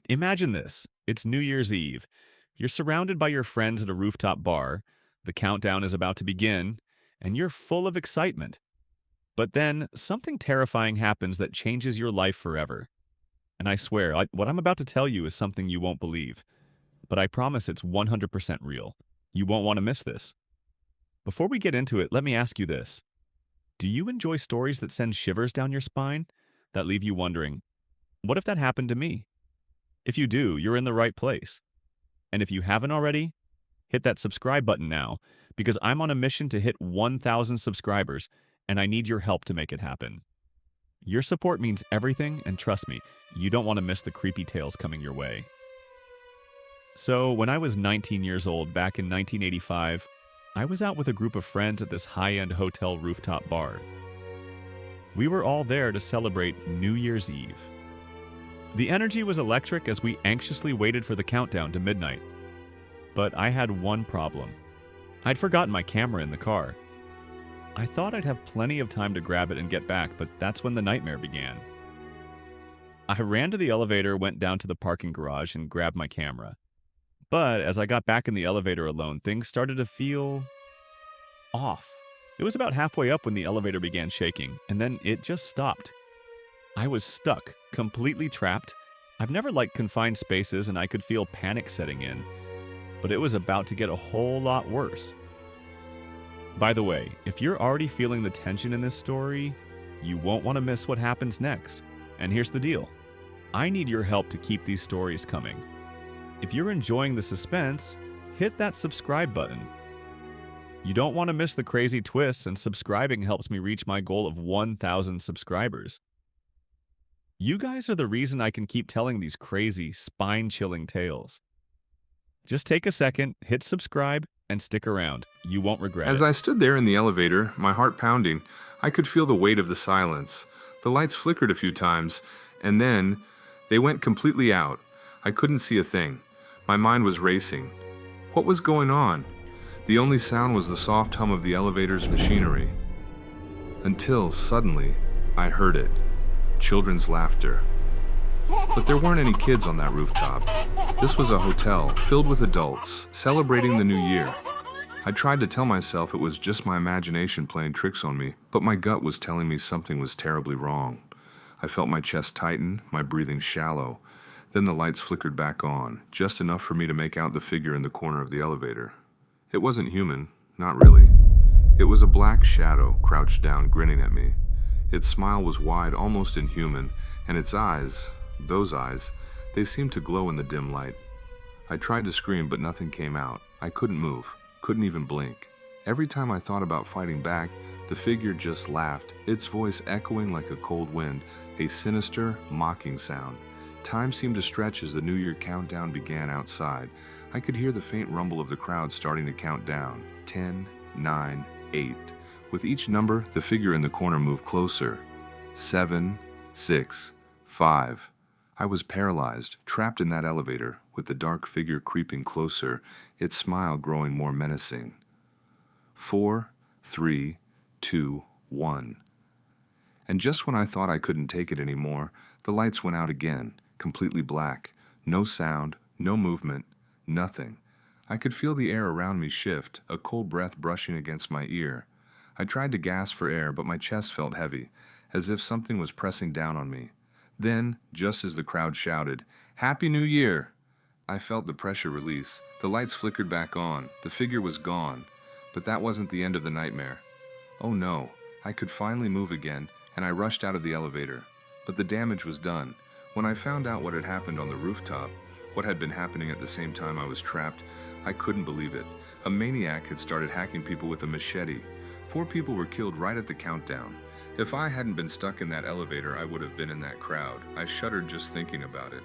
Imagine this. It's New Year's Eve. You're surrounded by your friends at a rooftop bar. The countdown is about to begin, and you're full of excitement. But then something terrifying happens that changes your life forever. And I swear, what I'm about to tell you is something you won't believe. But I promise it's 100% real. You won't want to miss this. Before we get into it, let me ask you this. Do you enjoy stories that send shivers down your spine? That leave you wondering, what if that happened to me? If you do, you're in the right place. And if you haven't already, hit that subscribe button now, because I'm on a mission to hit 1,000 subscribers, and I need your help to make it happen. Your support means everything, and trust me, you don't want to miss the creepy tales coming your way. So, when I was 19 years old back in 1985, I was out with a group of friends at this high-end hotel rooftop bar. We were all there to celebrate New Year's Eve. The energy was electric as we anxiously waited for the countdown to midnight. But I had one problem. I'd forgotten my camera in the car. I thought I'd have plenty of time to grab it and get back, but that's when the nightmare began. I ran to the elevator, went down to the parking garage, and grabbed my camera. But as I got back in the elevator alone, things started to feel off. It was about halfway up when the elevator began shaking, and then it just stopped. I was stuck, completely trapped. I've never liked confined spaces, and I could feel panic setting in. But it was about to get a whole lot worse. By the way, if you're already feeling the tension in this story, you won't want to miss what happens next. And here's the deal. I need your help to keep these stories coming. If you're enjoying the suspense, hit that subscribe button. You don't want to miss the crazy twists, and subscribing helps me reach my goal of 1,000 subscribers. You guys are the reason I can keep telling these crazy, spine-chilling tales. Just take a second, hit subscribe, and stick around. You won't regret As it. I stood there in the elevator, my heart pounding, I could feel the weight of the silence. The lights flickered a few times, and then they went completely out. I couldn't see a thing. My mind was racing. What was going on? The only sound was the soft hum of the elevator's machinery. Until, suddenly, I heard it. Children's laughter. But there weren't any kids on that rooftop. This was a hotel filled with adults, celebrating the new year. I tried to tell myself it was just my imagination playing tricks on me, but my gut was telling me something was terribly wrong. I felt my chest tighten, my breathing shallow. Then the lights flickered back on, just enough for me to make out the figure in the corner of the elevator. It wasn't human, not really. It was a black shadow crouched down, grinning at me. Its smile was wide, almost inhuman, and its eyes, those eyes, they seemed to glow in the dim light. I tried to scream, but nothing came out. I couldn't move, couldn't even blink. Every time I thought about fighting back, the figure just laughed, its voice echoing like a cold wind, a sinister, mocking sound. Time seemed to stretch as the New Year countdown began outside. I could hear the faint rumble of the crowd starting to count down. 10, 9, 8. With each number, the figure in the corner moved closer. 7, 6, 5. I was paralyzed, trapped in that elevator, with the dark figure creeping closer, its smile growing more menacing. 4, 3, 2, 1. And just when I thought I couldn't take it anymore, the lights went out again, completely black. No sound, no movement, nothing. I could feel the air around me shift, a cold breath brushing against my ear. I tried to gasp for air, but my chest felt heavy, as if something was pressing down on me. Then, just as the crowd shouted, "Happy New Year!" I felt the pressure release. The lights flickered back on. The figure was gone. But that wasn't the end of the nightmare. Oh no, I could finally move again, and I rushed out of the elevator. But the damage was done. When I found out what had happened on the rooftop, what had been happening at the same time I was trapped, I couldn't believe it. A maniac had started hacking people with a machete. 4 people were killed right at the countdown. If I hadn't been stuck in that elevator, I would have been in that crowd. I shuddered just thinking about it.